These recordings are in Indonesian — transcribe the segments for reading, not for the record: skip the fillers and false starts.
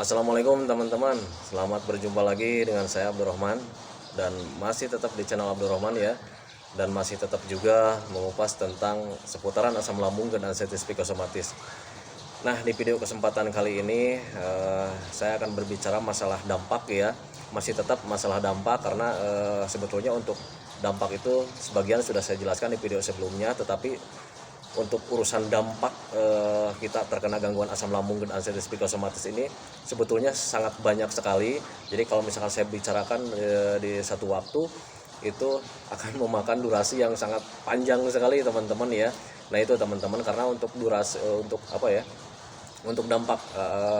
Assalamualaikum teman-teman, selamat berjumpa lagi dengan saya Abdurrahman. Dan masih tetap di channel Abdurrahman ya. Dan masih tetap juga mengupas tentang seputaran asam lambung dan anestesi psikosomatis. Nah, di video kesempatan kali ini saya akan berbicara masalah dampak ya. Masih tetap masalah dampak karena sebetulnya untuk dampak itu sebagian sudah saya jelaskan di video sebelumnya. Tetapi untuk urusan dampak kita terkena gangguan asam lambung dan anestesi psikosomatis ini sebetulnya sangat banyak sekali. Jadi kalau misalkan saya bicarakan di satu waktu itu akan memakan durasi yang sangat panjang sekali teman-teman ya. Nah itu teman-teman, karena untuk durasi untuk apa ya, untuk dampak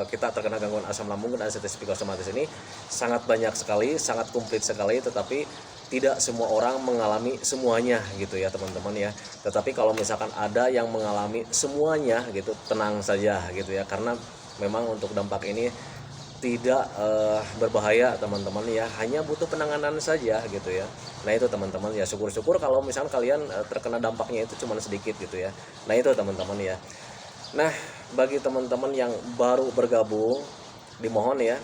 kita terkena gangguan asam lambung dan anestesi psikosomatis ini sangat banyak sekali, sangat komplit sekali, tetapi tidak semua orang mengalami semuanya gitu ya teman-teman ya. Tetapi kalau misalkan ada yang mengalami semuanya gitu, tenang saja gitu ya, karena memang untuk dampak ini tidak berbahaya teman-teman ya, hanya butuh penanganan saja gitu ya. Nah itu teman-teman ya, syukur-syukur kalau misalkan kalian terkena dampaknya itu cuma sedikit gitu ya. Nah itu teman-teman ya. Nah, bagi teman-teman yang baru bergabung, dimohon ya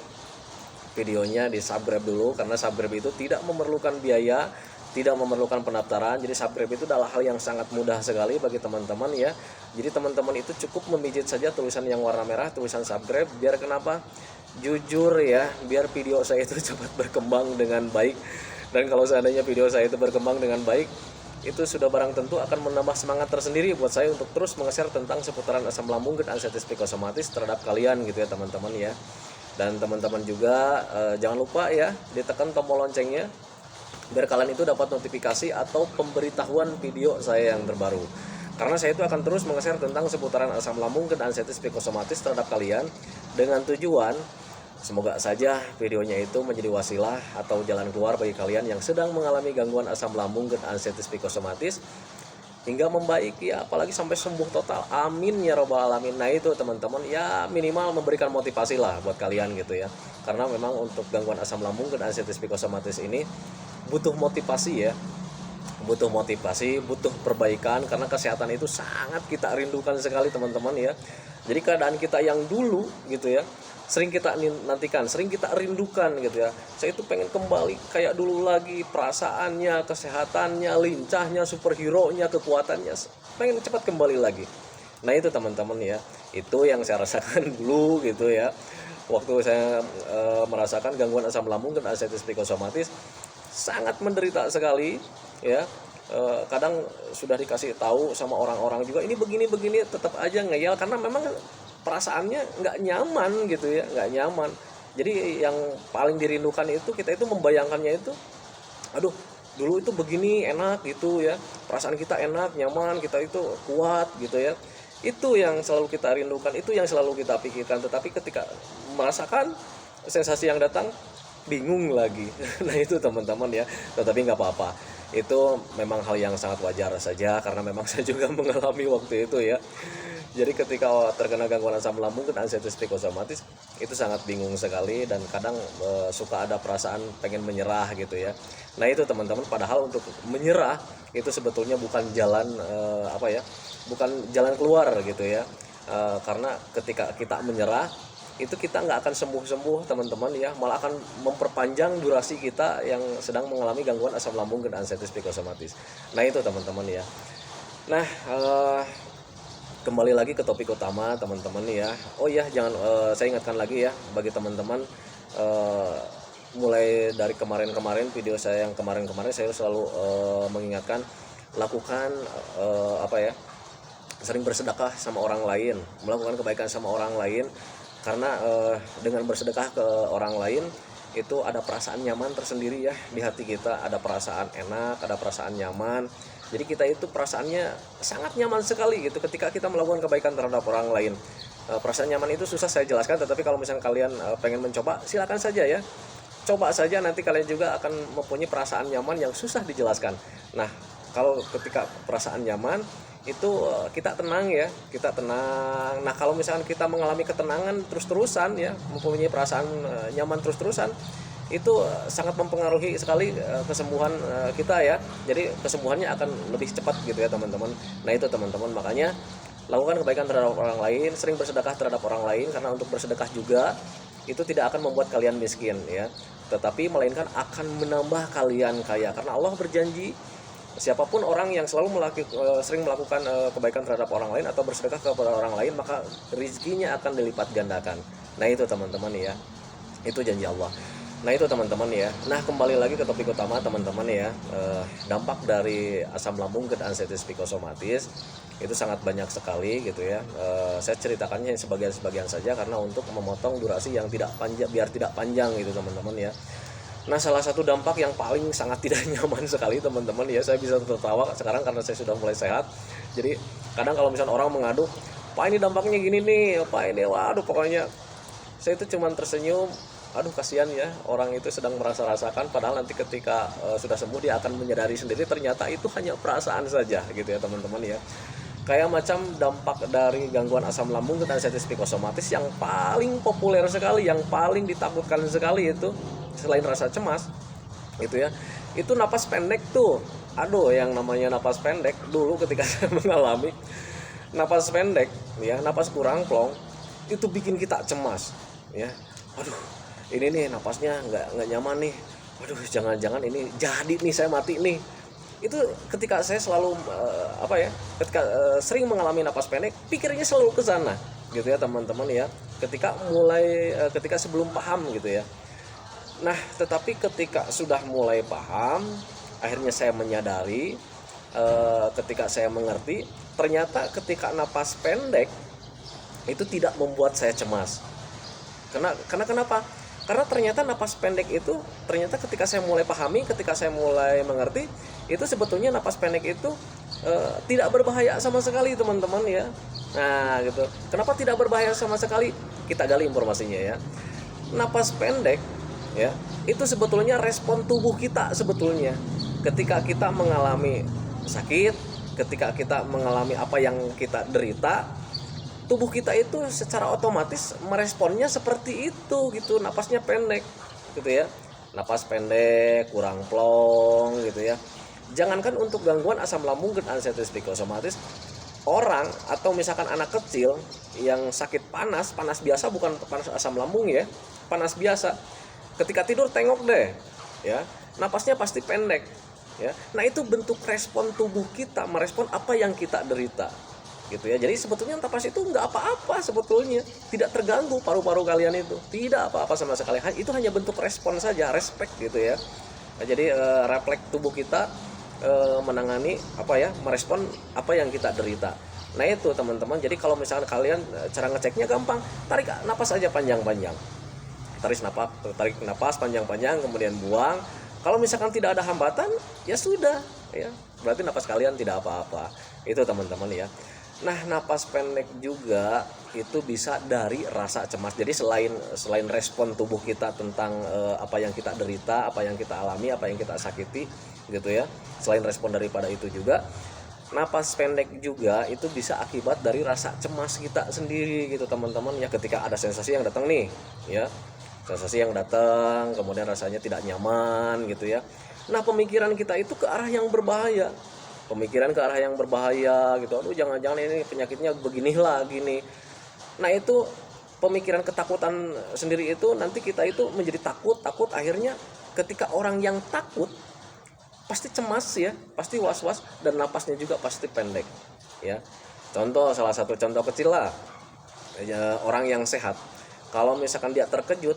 videonya di subscribe dulu, karena subscribe itu tidak memerlukan biaya, tidak memerlukan pendaftaran. Jadi subscribe itu adalah hal yang sangat mudah sekali bagi teman-teman ya. Jadi teman-teman itu cukup memijit saja tulisan yang warna merah, tulisan subscribe. Biar kenapa? Jujur ya, biar video saya itu cepat berkembang dengan baik. Dan kalau seandainya video saya itu berkembang dengan baik, itu sudah barang tentu akan menambah semangat tersendiri buat saya untuk terus menge-share tentang seputaran asam lambung dan anestesi psikosomatis terhadap kalian gitu ya teman-teman ya. Dan teman-teman juga jangan lupa ya ditekan tombol loncengnya biar kalian itu dapat notifikasi atau pemberitahuan video saya yang terbaru. Karena saya itu akan terus menge-share tentang seputaran asam lambung dan anestesi psikosomatis terhadap kalian dengan tujuan semoga saja videonya itu menjadi wasilah atau jalan keluar bagi kalian yang sedang mengalami gangguan asam lambung dan anestesi psikosomatis hingga membaik ya, apalagi sampai sembuh total. Amin ya robbal alamin. Nah itu teman-teman ya, minimal memberikan motivasi lah buat kalian gitu ya. Karena memang untuk gangguan asam lambung dan anestesi psikosomatis ini butuh motivasi ya. Butuh motivasi, butuh perbaikan, karena kesehatan itu sangat kita rindukan sekali teman-teman ya. Jadi keadaan kita yang dulu gitu ya, sering kita nantikan, sering kita rindukan gitu ya. Saya itu pengen kembali kayak dulu lagi, perasaannya, kesehatannya, lincahnya, superhero-nya, kekuatannya, pengen cepat kembali lagi. Nah itu teman-teman ya, itu yang saya rasakan dulu gitu ya. Waktu saya merasakan gangguan asam lambung dan anestesi psikosomatis, sangat menderita sekali ya. Kadang sudah dikasih tahu sama orang-orang juga ini begini tetap aja ngeyel, karena memang perasaannya nggak nyaman gitu ya, nggak nyaman. Jadi yang paling dirindukan itu kita itu membayangkannya itu, aduh dulu itu begini enak gitu ya, perasaan kita enak, nyaman, kita itu kuat gitu ya. Itu yang selalu kita rindukan, itu yang selalu kita pikirkan. Tetapi ketika merasakan sensasi yang datang, bingung lagi. Nah itu teman-teman ya, tetapi nggak apa-apa, itu memang hal yang sangat wajar saja karena memang saya juga mengalami waktu itu ya. Jadi ketika terkena gangguan asam lambung dan anestesi psikosomatis itu sangat bingung sekali, dan kadang suka ada perasaan pengen menyerah gitu ya. Nah itu teman-teman, padahal untuk menyerah itu sebetulnya bukan jalan bukan jalan keluar gitu ya. Karena ketika kita menyerah itu kita nggak akan sembuh-sembuh teman-teman ya, malah akan memperpanjang durasi kita yang sedang mengalami gangguan asam lambung dan anestesi psikosomatis. Nah itu teman-teman ya. Nah kembali lagi ke topik utama teman-teman ya. Oh ya, jangan saya ingatkan lagi ya bagi teman-teman, mulai dari kemarin-kemarin video saya yang kemarin-kemarin saya selalu mengingatkan, lakukan sering bersedekah sama orang lain, melakukan kebaikan sama orang lain. Karena dengan bersedekah ke orang lain itu ada perasaan nyaman tersendiri ya di hati kita, ada perasaan enak, ada perasaan nyaman. Jadi kita itu perasaannya sangat nyaman sekali gitu ketika kita melakukan kebaikan terhadap orang lain. Perasaan nyaman itu susah saya jelaskan, tetapi kalau misalnya kalian pengen mencoba, silakan saja ya. Coba saja, nanti kalian juga akan mempunyai perasaan nyaman yang susah dijelaskan. Nah, kalau ketika perasaan nyaman itu kita tenang ya, kita tenang. Nah kalau misalkan kita mengalami ketenangan terus-terusan ya, mempunyai perasaan nyaman terus-terusan, itu sangat mempengaruhi sekali kesembuhan kita ya. Jadi kesembuhannya akan lebih cepat gitu ya teman-teman. Nah itu teman-teman, makanya lakukan kebaikan terhadap orang lain, sering bersedekah terhadap orang lain, karena untuk bersedekah juga itu tidak akan membuat kalian miskin ya, tetapi melainkan akan menambah kalian kaya. Karena Allah berjanji, siapapun orang yang selalu sering melakukan kebaikan terhadap orang lain atau bersedekah kepada orang lain, maka rezekinya akan dilipat gandakan. Nah itu teman-teman ya, itu janji Allah. Nah itu teman-teman ya. Nah kembali lagi ke topik utama teman-teman ya. Dampak dari asam lambung dan anxiety psikosomatis itu sangat banyak sekali gitu ya. Saya ceritakannya sebagian saja karena untuk memotong durasi yang tidak panjang, biar tidak panjang gitu teman-teman ya. Nah salah satu dampak yang paling sangat tidak nyaman sekali teman-teman ya, saya bisa tertawa sekarang karena saya sudah mulai sehat. Jadi kadang kalau misalnya orang mengadu, Pak ini dampaknya gini nih, Pak ini waduh pokoknya saya itu cuman tersenyum. Aduh kasihan ya, orang itu sedang merasa-rasakan, padahal nanti ketika sudah sembuh dia akan menyadari sendiri ternyata itu hanya perasaan saja gitu ya teman-teman ya. Kayak macam dampak dari gangguan asam lambung dan anxiety psikosomatis yang paling populer sekali, yang paling ditakutkan sekali itu selain rasa cemas gitu ya, itu napas pendek tuh. Aduh yang namanya napas pendek dulu ketika saya mengalami napas pendek ya, napas kurang plong, itu bikin kita cemas ya. Aduh ini nih napasnya nggak nyaman nih, waduh jangan-jangan ini jadi nih saya mati nih. Itu ketika saya selalu ketika sering mengalami napas pendek, pikirnya selalu ke sana gitu ya teman-teman ya, ketika sebelum paham gitu ya. Nah tetapi ketika sudah mulai paham, akhirnya saya menyadari, ketika saya mengerti ternyata ketika napas pendek itu tidak membuat saya cemas. Karena kenapa? Karena ternyata napas pendek itu, ternyata ketika saya mulai pahami, ketika saya mulai mengerti, itu sebetulnya napas pendek itu tidak berbahaya sama sekali teman-teman ya. Nah gitu. Kenapa tidak berbahaya sama sekali? Kita gali informasinya ya. Napas pendek ya, itu sebetulnya respon tubuh kita sebetulnya. Ketika kita mengalami sakit, ketika kita mengalami apa yang kita derita, tubuh kita itu secara otomatis meresponnya seperti itu gitu, napasnya pendek gitu ya, napas pendek, kurang plong gitu ya. Jangankan untuk gangguan asam lambung dan anxiety psikosomatis, orang atau misalkan anak kecil yang sakit panas biasa, bukan panas asam lambung ya, panas biasa, ketika tidur tengok deh ya, napasnya pasti pendek ya. Nah itu bentuk respon tubuh kita merespon apa yang kita derita gitu ya. Jadi sebetulnya napas itu nggak apa-apa sebetulnya, tidak terganggu paru-paru kalian itu, tidak apa-apa sama sekali. Itu hanya bentuk respon saja, respect gitu ya. Nah, jadi refleks tubuh kita menangani merespon apa yang kita derita. Nah itu teman-teman. Jadi kalau misalnya kalian, cara ngeceknya gampang, tarik napas aja panjang-panjang, tarik napas panjang-panjang kemudian buang. Kalau misalkan tidak ada hambatan ya sudah ya, berarti napas kalian tidak apa-apa. Itu teman-teman ya. Nah napas pendek juga itu bisa dari rasa cemas. Jadi selain respon tubuh kita tentang apa yang kita derita, apa yang kita alami, apa yang kita sakiti gitu ya, selain respon daripada itu juga, napas pendek juga itu bisa akibat dari rasa cemas kita sendiri gitu teman-teman ya. Ketika ada sensasi yang datang nih ya, sensasi yang datang kemudian rasanya tidak nyaman gitu ya, nah pemikiran kita itu ke arah yang berbahaya, gitu. Aduh jangan-jangan ini penyakitnya beginilah gini. Nah itu pemikiran ketakutan sendiri itu nanti kita itu menjadi takut akhirnya ketika orang yang takut pasti cemas ya, pasti was-was, dan napasnya juga pasti pendek ya. Salah satu contoh kecil lah ya, orang yang sehat kalau misalkan dia terkejut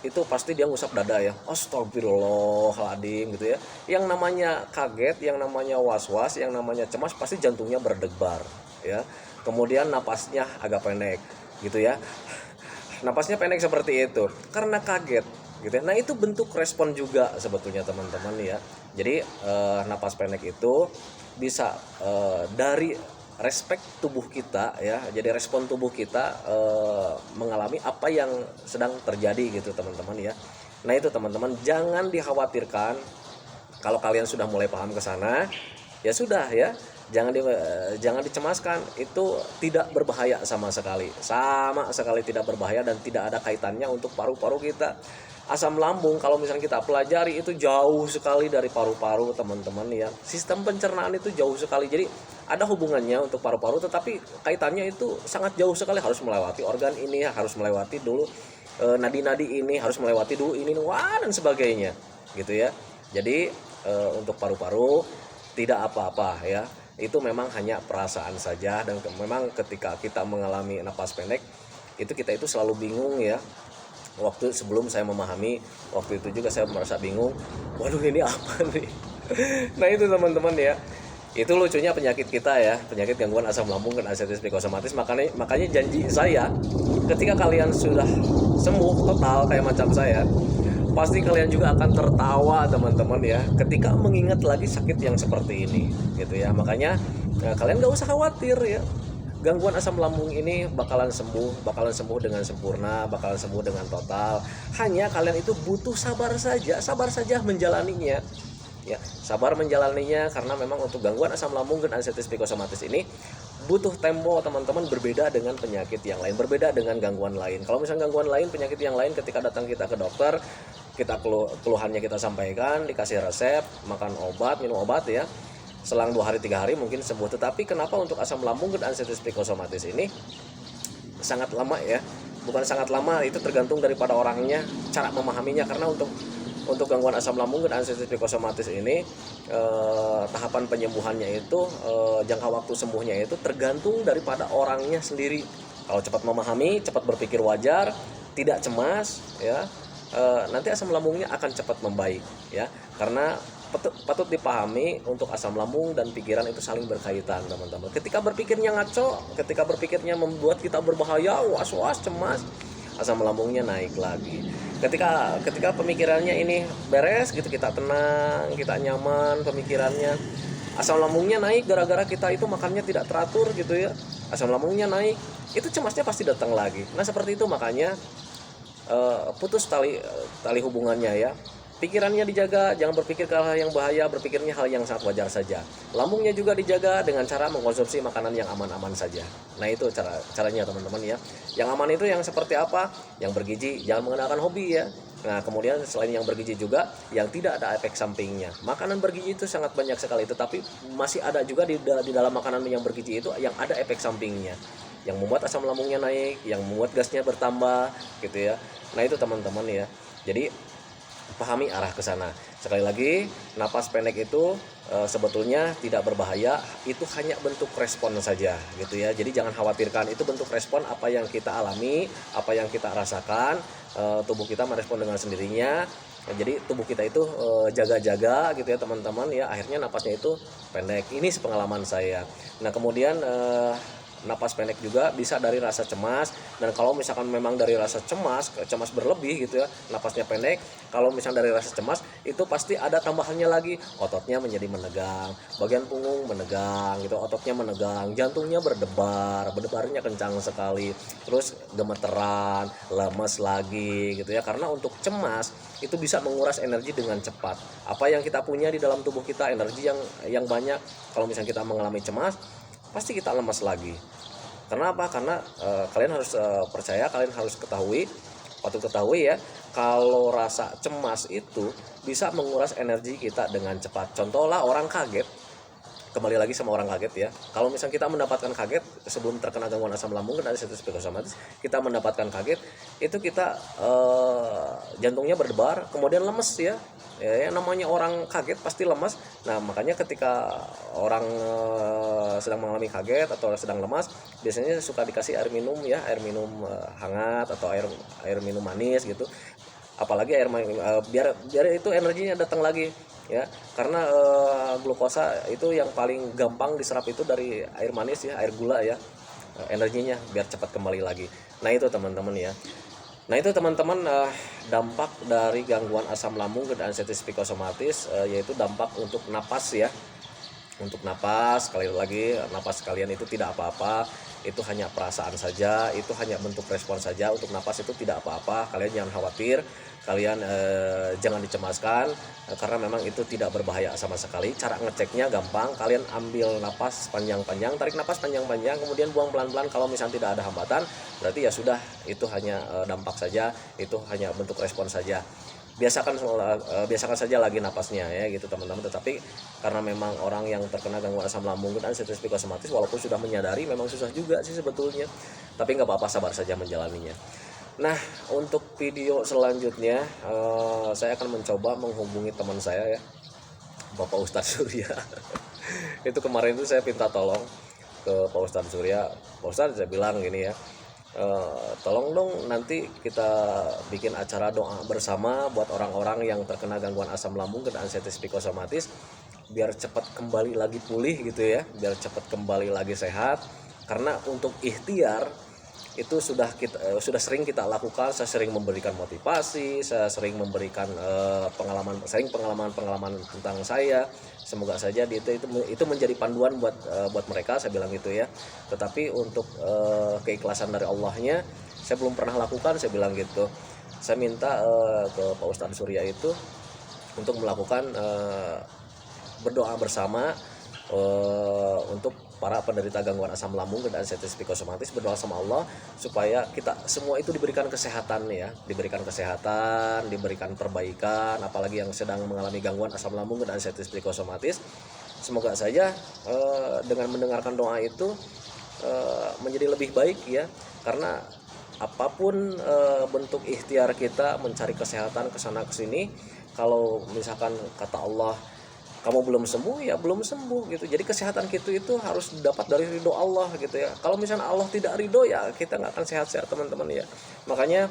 itu pasti dia ngusap dada ya, astagfirullahaladzim gitu ya. Yang namanya kaget, yang namanya was-was, yang namanya cemas pasti jantungnya berdebar ya. Kemudian napasnya agak pendek gitu ya, napasnya pendek seperti itu karena kaget gitu ya. Nah itu bentuk respon juga sebetulnya teman-teman ya. Jadi napas pendek itu bisa dari respect tubuh kita ya. Jadi respon tubuh kita mengalami apa yang sedang terjadi gitu teman-teman ya. Nah itu teman-teman, jangan dikhawatirkan kalau kalian sudah mulai paham ke sana, ya sudah ya, jangan dicemaskan, itu tidak berbahaya sama sekali tidak berbahaya dan tidak ada kaitannya untuk paru-paru kita. Asam lambung kalau misalnya kita pelajari itu jauh sekali dari paru-paru teman-teman ya. Sistem pencernaan itu jauh sekali, jadi ada hubungannya untuk paru-paru, tetapi kaitannya itu sangat jauh sekali, harus melewati organ ini, harus melewati dulu nadi-nadi ini harus melewati dulu ini, wah, dan sebagainya gitu ya. Jadi untuk paru-paru tidak apa-apa ya, itu memang hanya perasaan saja. Dan memang ketika kita mengalami napas pendek itu kita itu selalu bingung ya. Waktu sebelum saya memahami, waktu itu juga saya merasa bingung, waduh ini apa nih. Nah itu teman-teman ya, itu lucunya penyakit kita ya, penyakit gangguan asam lambung dan asetitis psikosomatis. Makanya janji saya, ketika kalian sudah sembuh total kayak macam saya, pasti kalian juga akan tertawa teman-teman ya, ketika mengingat lagi sakit yang seperti ini gitu ya. Makanya kalian gak usah khawatir ya, gangguan asam lambung ini bakalan sembuh dengan sempurna, bakalan sembuh dengan total. Hanya kalian itu butuh sabar saja menjalaninya ya, sabar menjalaninya. Karena memang untuk gangguan asam lambung dan asetitis psikosomatis ini butuh tempo teman-teman, berbeda dengan penyakit yang lain, berbeda dengan gangguan lain. Kalau misalnya gangguan lain, penyakit yang lain, ketika datang kita ke dokter, kita keluhannya kita sampaikan, dikasih resep, makan obat, minum obat ya, selang 2 hari 3 hari mungkin sembuh. Tetapi kenapa untuk asam lambung dan asetitis psikosomatis ini sangat lama ya? Bukan sangat lama, itu tergantung daripada orangnya, cara memahaminya. Karena untuk gangguan asam lambung dan asetitis psikosomatis ini tahapan penyembuhannya itu, jangka waktu sembuhnya itu tergantung daripada orangnya sendiri. Kalau cepat memahami, cepat berpikir wajar, tidak cemas ya, nanti asam lambungnya akan cepat membaik ya. Karena patut dipahami, untuk asam lambung dan pikiran itu saling berkaitan teman-teman. Ketika berpikirnya ngaco, ketika berpikirnya membuat kita berbahaya, was-was, cemas, asam lambungnya naik lagi. Ketika pemikirannya ini beres gitu, kita tenang, kita nyaman pemikirannya, asam lambungnya naik gara-gara kita itu makannya tidak teratur gitu ya, asam lambungnya naik, itu cemasnya pasti datang lagi. Nah seperti itu, makanya putus tali hubungannya ya. Pikirannya dijaga, jangan berpikir ke hal yang bahaya, berpikirnya hal yang sangat wajar saja. Lambungnya juga dijaga dengan cara mengkonsumsi makanan yang aman-aman saja. Nah itu caranya teman-teman ya. Yang aman itu yang seperti apa? Yang bergizi, jangan menggunakan hobi ya. Nah kemudian selain yang bergizi juga yang tidak ada efek sampingnya. Makanan bergizi itu sangat banyak sekali, tetapi masih ada juga di dalam makanan yang bergizi itu yang ada efek sampingnya, yang membuat asam lambungnya naik, yang membuat gasnya bertambah gitu ya. Nah itu teman-teman ya. Jadi pahami arah ke sana. Sekali lagi, napas pendek itu sebetulnya tidak berbahaya, itu hanya bentuk respon saja gitu ya. Jadi jangan khawatirkan, itu bentuk respon apa yang kita alami, apa yang kita rasakan, tubuh kita merespon dengan sendirinya. Jadi tubuh kita itu jaga-jaga gitu ya teman-teman ya, akhirnya napasnya itu pendek. Ini sepengalaman saya. Nah kemudian napas pendek juga bisa dari rasa cemas. Dan kalau misalkan memang dari rasa cemas berlebih gitu ya, napasnya pendek. Kalau misalkan dari rasa cemas, itu pasti ada tambahannya lagi, ototnya menjadi menegang, bagian punggung menegang gitu, ototnya menegang, jantungnya berdebarnya kencang sekali, terus gemeteran, lemes lagi gitu ya. Karena untuk cemas itu bisa menguras energi dengan cepat. Apa yang kita punya di dalam tubuh kita, energi yang banyak, kalau misalkan kita mengalami cemas, pasti kita lemas lagi. Karena apa? Karena kalian harus percaya, kalian harus patut ketahui ya, kalau rasa cemas itu bisa menguras energi kita dengan cepat. Contoh lah orang kaget, kembali lagi sama orang kaget ya. Kalau misalnya kita mendapatkan kaget sebelum terkena gangguan asam lambung dan asetitis psikosomatis, kita mendapatkan kaget, itu kita jantungnya berdebar, kemudian lemes ya. Ya, namanya orang kaget pasti lemas. Nah makanya ketika orang sedang mengalami kaget atau sedang lemas, biasanya suka dikasih air minum ya, air minum hangat atau air minum manis gitu. Apalagi biar itu energinya datang lagi ya. Karena glukosa itu yang paling gampang diserap itu dari air manis ya, air gula ya, energinya biar cepat kembali lagi. Nah itu teman-teman ya. Nah itu teman-teman dampak dari gangguan asam lambung dan asetitis psikosomatis, yaitu dampak untuk napas ya. Untuk napas, sekali lagi, napas kalian itu tidak apa-apa, itu hanya perasaan saja, itu hanya bentuk respon saja. Untuk napas itu tidak apa-apa, kalian jangan khawatir, kalian jangan dicemaskan, karena memang itu tidak berbahaya sama sekali. Cara ngeceknya gampang, kalian ambil napas panjang-panjang, tarik napas panjang-panjang, kemudian buang pelan-pelan. Kalau misalnya tidak ada hambatan, berarti ya sudah, itu hanya dampak saja, itu hanya bentuk respon saja. Biasakan saja lagi napasnya ya gitu teman-teman. Tetapi karena memang orang yang terkena gangguan asam lambung dan asetitis psikosomatis, walaupun sudah menyadari, memang susah juga sih sebetulnya, tapi nggak apa-apa, sabar saja menjalaninya. Nah, untuk video selanjutnya saya akan mencoba menghubungi teman saya ya, Bapak Ustadz Surya. Itu kemarin itu saya minta tolong ke Pak Ustadz Surya. Pak Ustadz, saya bilang gini ya, tolong dong nanti kita bikin acara doa bersama buat orang-orang yang terkena gangguan asam lambung dan anestesi psikosomatis, biar cepat kembali lagi pulih gitu ya, biar cepat kembali lagi sehat. Karena untuk ikhtiar itu sudah sering kita lakukan. Saya sering memberikan motivasi, saya sering memberikan pengalaman tentang saya. Semoga saja itu menjadi panduan buat mereka, saya bilang gitu ya. Tetapi untuk keikhlasan dari Allahnya saya belum pernah lakukan, saya bilang gitu. Saya minta ke Pak Ustadz Surya itu untuk melakukan berdoa bersama untuk para penderita gangguan asam lambung dan anestesi psikosomatis, berdoa sama Allah supaya kita semua itu diberikan kesehatan ya, diberikan kesehatan, diberikan perbaikan, apalagi yang sedang mengalami gangguan asam lambung dan anestesi psikosomatis. Semoga saja dengan mendengarkan doa itu menjadi lebih baik ya, karena apapun bentuk ikhtiar kita mencari kesehatan kesana kesini, kalau misalkan kata Allah kamu belum sembuh, ya belum sembuh gitu. Jadi kesehatan kita itu harus dapat dari ridho Allah gitu ya. Kalau misalnya Allah tidak ridho, ya kita nggak akan sehat-sehat teman-teman ya. Makanya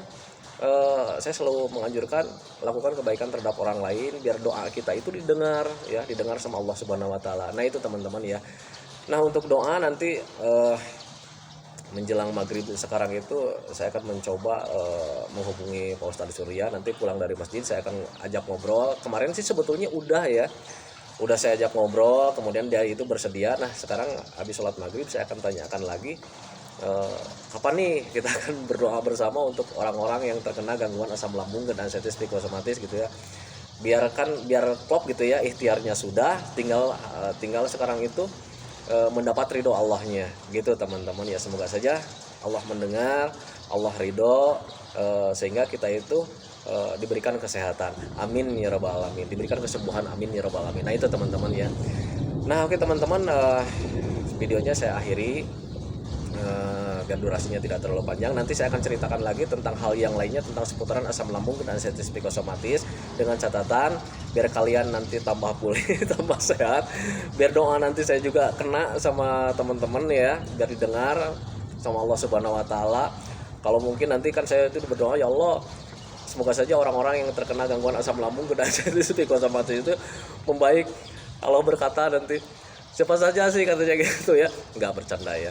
saya selalu menganjurkan lakukan kebaikan terhadap orang lain biar doa kita itu didengar ya, didengar sama Allah Subhanahu Wa Taala. Nah itu teman-teman ya. Nah untuk doa nanti menjelang maghrib sekarang itu saya akan mencoba menghubungi Pak Ustadz Surya. Nanti pulang dari masjid saya akan ajak ngobrol. Kemarin sih sebetulnya udah saya ajak ngobrol, kemudian dia itu bersedia. Nah sekarang habis sholat maghrib saya akan tanyakan lagi kapan nih kita akan berdoa bersama untuk orang-orang yang terkena gangguan asam lambung dan anestesi psikosomatis gitu ya. Biar klop gitu ya, ikhtiarnya sudah, tinggal sekarang itu mendapat ridho Allahnya gitu teman-teman ya. Semoga saja Allah mendengar, Allah ridho, sehingga kita itu diberikan kesehatan, amin ya rabbal alamin, diberikan kesembuhan, amin ya rabbal alamin. Nah itu teman-teman ya. Nah oke teman-teman, videonya saya akhiri, dan durasinya tidak terlalu panjang. Nanti saya akan ceritakan lagi tentang hal yang lainnya, tentang seputaran asam lambung dan anestesi psikosomatis, dengan catatan biar kalian nanti tambah pulih tambah sehat, biar doa nanti saya juga kena sama teman-teman ya, biar didengar sama Allah Subhanahu Wa Taala. Kalau mungkin nanti kan saya itu berdoa, ya Allah semoga saja orang-orang yang terkena gangguan asam lambung dan anestesi psikosomatis itu membaik. Allah berkata nanti siapa saja sih katanya gitu ya, nggak bercanda ya.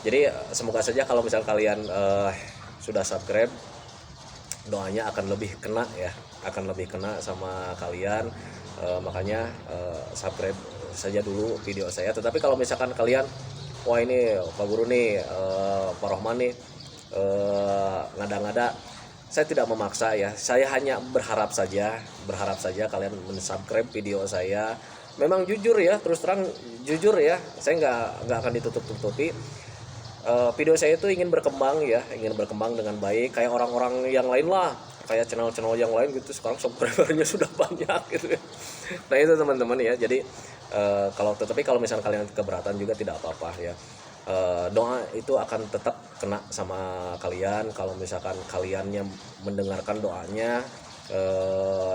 Jadi semoga saja kalau misal kalian sudah subscribe, doanya akan lebih kena ya, akan lebih kena sama kalian. Makanya subscribe saja dulu video saya. Tetapi kalau misalkan kalian, wah ini Pak Guru nih, Pak Rohman nih ngada-ngada, saya tidak memaksa ya, saya hanya berharap saja kalian mensubscribe video saya. Memang jujur ya, terus terang jujur ya, saya nggak akan ditutup-tutupi. Video saya itu ingin berkembang ya, ingin berkembang dengan baik kayak orang-orang yang lain lah, kayak channel-channel yang lain gitu. Sekarang subscribernya sudah banyak gitu. Nah itu teman-teman ya. Jadi kalau misalnya kalian keberatan juga tidak apa-apa ya. Doa itu akan tetap kena sama kalian kalau misalkan kaliannya mendengarkan doanya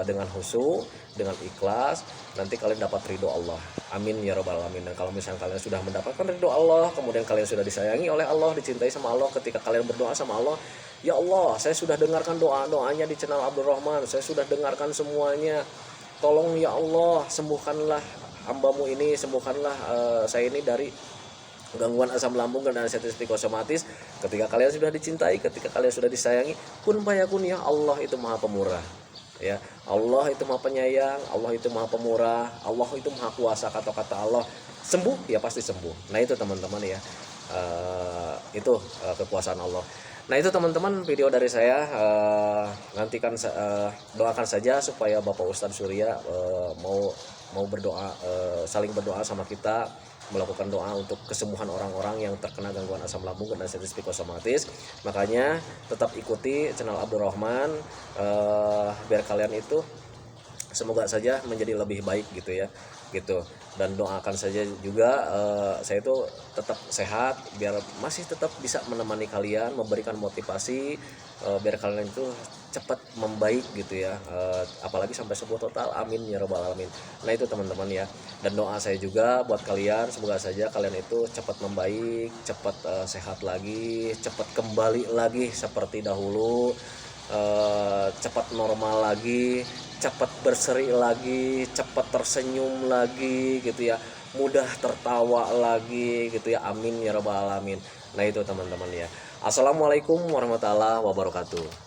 dengan khusyuk, dengan ikhlas, nanti kalian dapat ridho Allah, amin ya rabbal alamin. Dan kalau misalnya kalian sudah mendapatkan ridho Allah, kemudian kalian sudah disayangi oleh Allah, dicintai sama Allah, ketika kalian berdoa sama Allah, ya Allah saya sudah dengarkan doanya di channel Abdur Rahman, saya sudah dengarkan semuanya, tolong ya Allah sembuhkanlah hambamu ini, sembuhkanlah saya ini dari gangguan asam lambung dan anestesi psikosomatis. Ketika kalian sudah dicintai, ketika kalian sudah disayangi, kun fayakun, ya Allah itu maha pemurah ya, Allah itu maha penyayang, Allah itu maha pemurah, Allah itu maha kuasa. Kata-kata Allah sembuh ya pasti sembuh. Nah itu teman-teman ya, itu kekuasaan Allah. Nah itu teman-teman video dari saya. Nantikan doakan saja supaya Bapak Ustadz Surya mau berdoa, saling berdoa sama kita, melakukan doa untuk kesembuhan orang-orang yang terkena gangguan asam lambung dan anestesi psikosomatis. Makanya tetap ikuti channel Abdur Rahman biar kalian itu semoga saja menjadi lebih baik gitu ya, gitu. Dan doakan saja juga saya itu tetap sehat biar masih tetap bisa menemani kalian, memberikan motivasi biar kalian itu cepat membaik gitu ya, apalagi sampai sembuh total, amin ya rabbal alamin. Nah itu teman-teman ya, dan doa saya juga buat kalian, semoga saja kalian itu cepat membaik, cepat sehat lagi, cepat kembali lagi seperti dahulu, cepat normal lagi, cepat berseri lagi, cepat tersenyum lagi gitu ya, mudah tertawa lagi gitu ya, amin ya rabbal alamin. Nah itu teman-teman ya. Assalamualaikum warahmatullahi wabarakatuh.